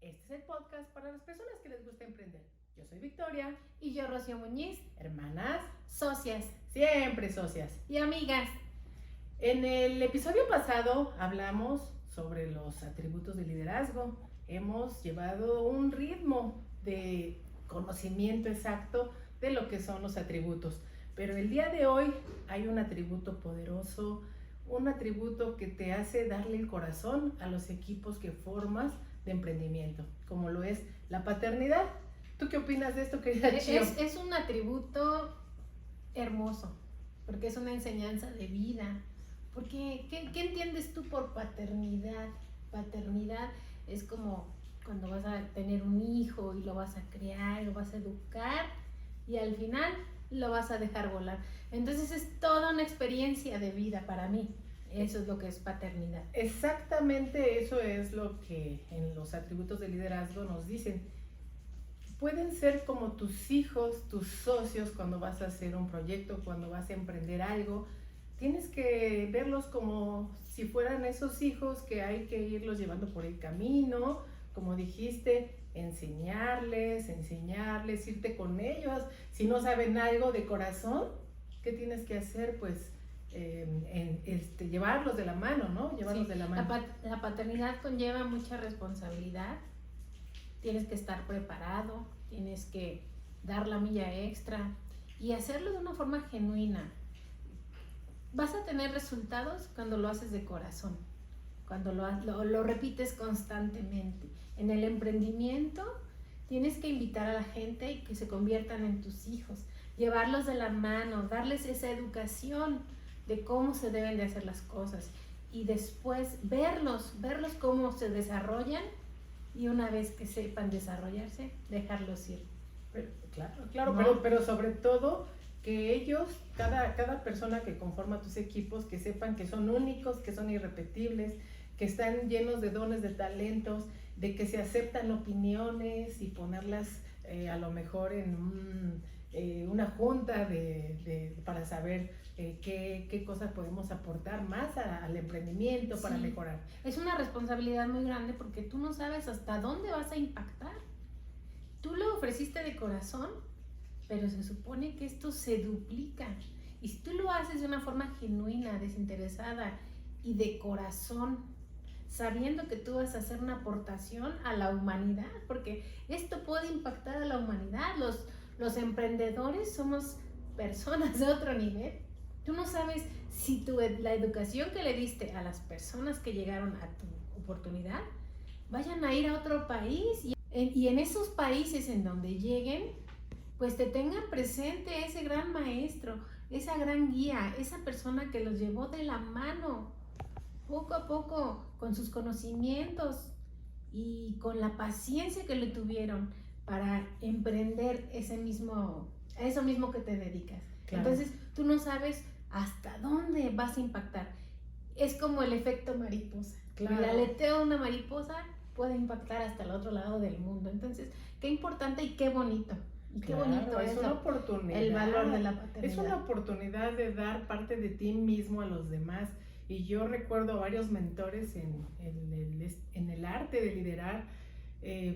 Este es el podcast para las personas que les gusta emprender. Yo soy Victoria. Y yo, Rocío Muñiz, Hermanas, socias siempre socias. y amigas. En el episodio pasado hablamos sobre los atributos de liderazgo. Hemos llevado un ritmo de conocimiento exacto de lo que son los atributos. Pero el día de hoy hay un atributo poderoso, un atributo que te hace darle el corazón a los equipos que formas de emprendimiento, como lo es la paternidad. ¿Tú qué opinas de esto, querida Chio? Es un atributo hermoso, porque es una enseñanza de vida. Porque, ¿qué entiendes tú por paternidad? Paternidad es como cuando vas a tener un hijo y lo vas a criar, lo vas a educar y al final lo vas a dejar volar. Entonces es toda una experiencia de vida para mí. Eso es lo que es paternidad. Exactamente eso es lo que en los atributos de liderazgo nos dicen. Pueden ser como tus hijos, tus socios cuando vas a hacer un proyecto, cuando vas a emprender algo. Tienes que verlos como si fueran esos hijos que hay que irlos llevando por el camino, como dijiste, enseñarles, irte con ellos. Si no saben algo de corazón, ¿qué tienes que hacer? Pues llevarlos de la mano, ¿no? Llevarlos de la mano. La paternidad conlleva mucha responsabilidad. Tienes que estar preparado, tienes que dar la milla extra y hacerlo de una forma genuina. Vas a tener resultados cuando lo haces de corazón, cuando lo repites constantemente. En el emprendimiento tienes que invitar a la gente y que se conviertan en tus hijos, llevarlos de la mano, darles esa educación de cómo se deben de hacer las cosas y después verlos cómo se desarrollan y una vez que sepan desarrollarse, dejarlos ir. Claro, ¿no? pero sobre todo que ellos, cada persona que conforma tus equipos, que sepan que son únicos, que son irrepetibles, que están llenos de dones, de talentos, de que se aceptan opiniones y ponerlas a lo mejor en una junta para saber qué cosas podemos aportar más al emprendimiento para mejorar. Es una responsabilidad muy grande porque tú no sabes hasta dónde vas a impactar. Tú lo ofreciste de corazón, pero se supone que esto se duplica. Y si tú lo haces de una forma genuina, desinteresada y de corazón, sabiendo que tú vas a hacer una aportación a la humanidad, porque esto puede impactar a la humanidad. Los emprendedores somos personas de otro nivel. Tú no sabes si la educación que le diste a las personas que llegaron a tu oportunidad vayan a ir a otro país y en esos países en donde lleguen, pues te tengan presente ese gran maestro, esa gran guía, esa persona que los llevó de la mano poco a poco con sus conocimientos y con la paciencia que le tuvieron para emprender a eso mismo que te dedicas. Claro. Entonces tú no sabes hasta dónde vas a impactar. Es como el efecto mariposa. Claro. El aleteo de una mariposa puede impactar hasta el otro lado del mundo. Entonces, qué importante y qué bonito. Y qué bonito es una oportunidad. El valor de la paternidad. Es una oportunidad de dar parte de ti mismo a los demás. Y yo recuerdo a varios mentores en el arte de liderar,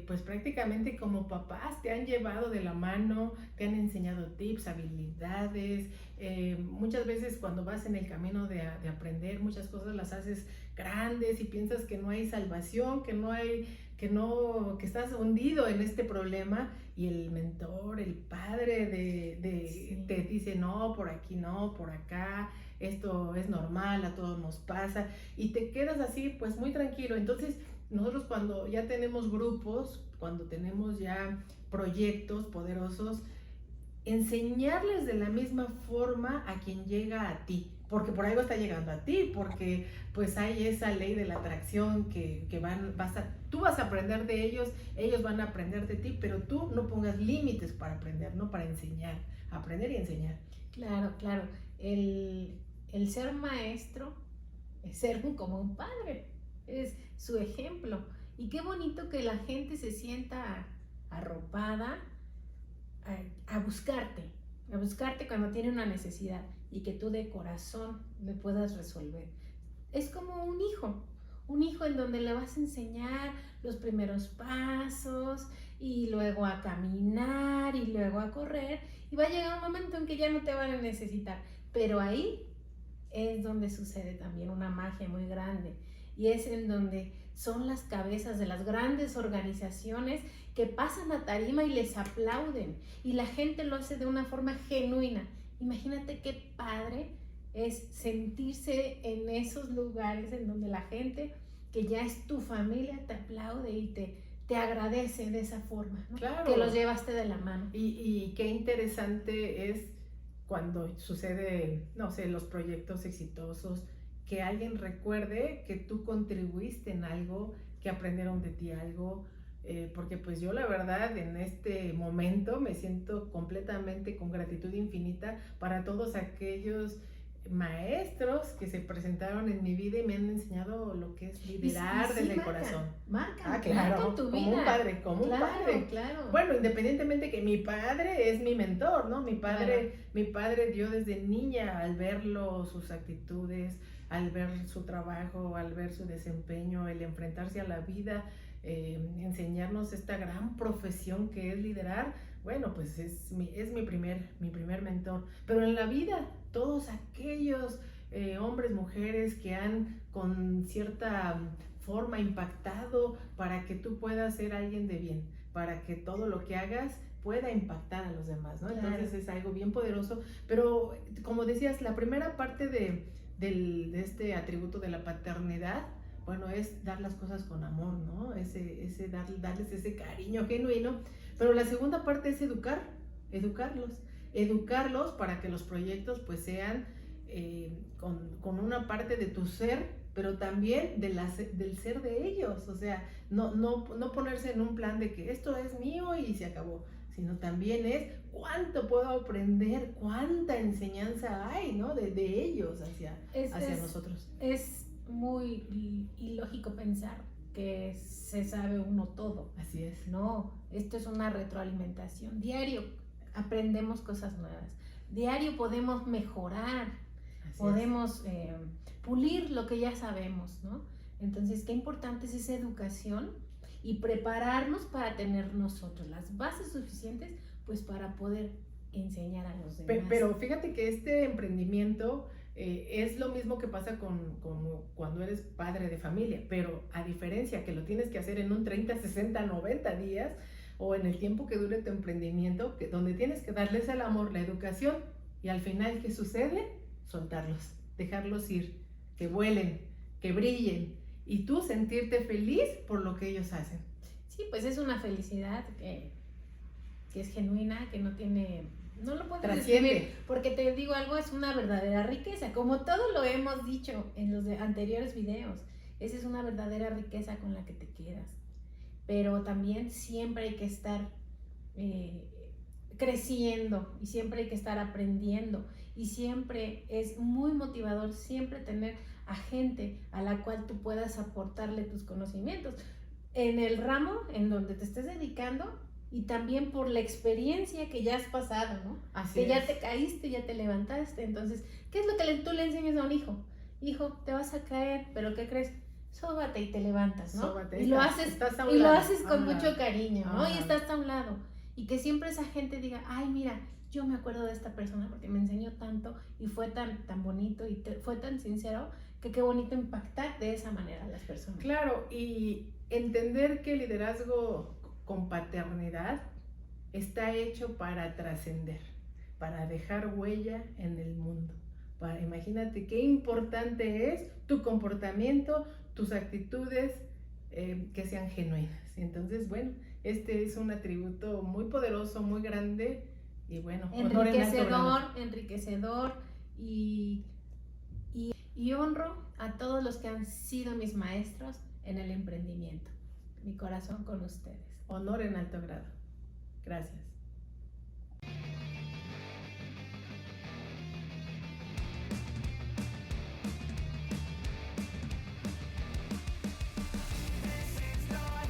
pues prácticamente como papás te han llevado de la mano, te han enseñado tips, habilidades. Muchas veces cuando vas en el camino de aprender, muchas cosas las haces grandes y piensas que no hay salvación, que estás hundido en este problema, y el mentor, el padre te dice no, por aquí no, por acá, esto es normal, a todos nos pasa, y te quedas así pues muy tranquilo. Entonces nosotros cuando ya tenemos grupos, cuando tenemos ya proyectos poderosos, enseñarles de la misma forma a quien llega a ti, porque por algo está llegando a ti, porque pues hay esa ley de la atracción que tú vas a aprender de ellos, ellos van a aprender de ti, pero tú no pongas límites para aprender, no para enseñar, aprender y enseñar. Claro, el ser maestro es ser como un padre, es su ejemplo, y qué bonito que la gente se sienta arropada a buscarte cuando tiene una necesidad y que tú de corazón le puedas resolver. Es como un hijo un hijo en donde le vas a enseñar los primeros pasos y luego a caminar y luego a correr, y va a llegar un momento en que ya no te van a necesitar, pero ahí es donde sucede también una magia muy grande, y es en donde son las cabezas de las grandes organizaciones que pasan a tarima y les aplauden, y la gente lo hace de una forma genuina. Imagínate qué padre es sentirse en esos lugares en donde la gente que ya es tu familia te aplaude y te agradece de esa forma, ¿no? Claro. Que los llevaste de la mano. Y qué interesante es cuando sucede, no sé, los proyectos exitosos, que alguien recuerde que tú contribuiste en algo, que aprendieron de ti algo, porque pues yo la verdad en este momento me siento completamente con gratitud infinita para todos aquellos maestros que se presentaron en mi vida y me han enseñado lo que es liderar desde el corazón. Marca claro, tu como vida. un padre, como un padre. Claro. Bueno, independientemente que mi padre es mi mentor, ¿no? Mi padre yo desde niña, al verlo, sus actitudes, al ver su trabajo, al ver su desempeño, el enfrentarse a la vida, enseñarnos esta gran profesión que es liderar, bueno, pues es mi primer mentor. Pero en la vida, todos aquellos hombres, mujeres que han con cierta forma impactado para que tú puedas ser alguien de bien, para que todo lo que hagas pueda impactar a los demás, ¿no? Claro. Entonces es algo bien poderoso, pero como decías, la primera parte de este atributo de la paternidad, bueno, es dar las cosas con amor, ¿no? Darles ese cariño genuino, pero la segunda parte es educarlos para que los proyectos pues sean con una parte de tu ser, pero también del ser de ellos, o sea, no ponerse en un plan de que esto es mío y se acabó, sino también es cuánto puedo aprender, cuánta enseñanza hay, ¿no? de ellos hacia nosotros. Es muy ilógico pensar que se sabe uno todo. Así es. No, esto es una retroalimentación. Diario aprendemos cosas nuevas. Diario podemos mejorar, podemos pulir lo que ya sabemos, ¿no? Entonces, qué importante es esa educación y prepararnos para tener nosotros las bases suficientes, pues para poder enseñar a los demás. Pero fíjate que este emprendimiento es lo mismo que pasa con cuando eres padre de familia, pero a diferencia que lo tienes que hacer en un 30, 60, 90 días o en el tiempo que dure tu emprendimiento, donde tienes que darles el amor, la educación, y al final, ¿qué sucede? Soltarlos, dejarlos ir, que vuelen, que brillen, y tú sentirte feliz por lo que ellos hacen. Sí, pues es una felicidad que es genuina, que no lo puedes describir, porque te digo algo, es una verdadera riqueza, como todo lo hemos dicho en los anteriores videos. Esa es una verdadera riqueza con la que te quedas, pero también siempre hay que estar creciendo, y siempre hay que estar aprendiendo, y siempre es muy motivador siempre tener a gente a la cual tú puedas aportarle tus conocimientos en el ramo en donde te estés dedicando, y también por la experiencia que ya has pasado, ¿no? Así que es. Ya te caíste, ya te levantaste. Entonces, ¿qué es lo que tú le enseñas a un hijo? Hijo, te vas a caer, pero ¿qué crees? Sóbate y te levantas, ¿no? Sóbate, y lo haces con mucho cariño, ¿no? Y estás a un lado. Y que siempre esa gente diga, ay, mira, yo me acuerdo de esta persona porque me enseñó tanto y fue tan bonito y fue tan sincero, que qué bonito impactar de esa manera a las personas. Claro, y entender que el liderazgo con paternidad está hecho para trascender, para dejar huella en el mundo. Imagínate qué importante es tu comportamiento, tus actitudes, que sean genuinas. Entonces, bueno, este es un atributo muy poderoso, muy grande, y bueno, enriquecedor, y honro a todos los que han sido mis maestros en el emprendimiento. Mi corazón con ustedes. Honor en alto grado. Gracias.